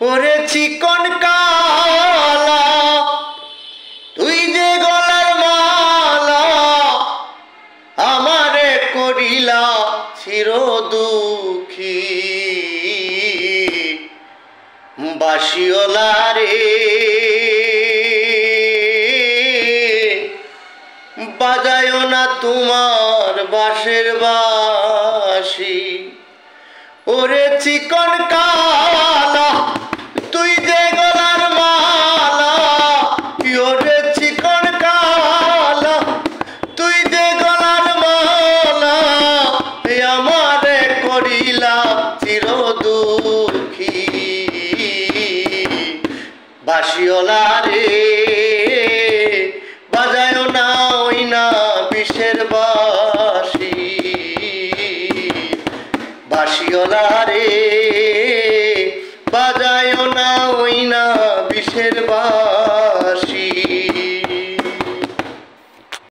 ওরে চিকন কালা তুই যে গলার মালা আমারে করিলা চির দুঃখী বাসিওলা রে বাজায় না তোমার বাঁশের বাঁশি। ওরে চিকন কালা তুই যে গলার মালা, ওরে চিকন কালা তুই যে গলার মালা আমারে করিলা চির দুঃখী বাঁশিওয়ালা রে বাজায় না ওই না বিষের বাঁশি। বাঁশিওয়ালা রে বাজায় না ওই না বিষের বাঁশি।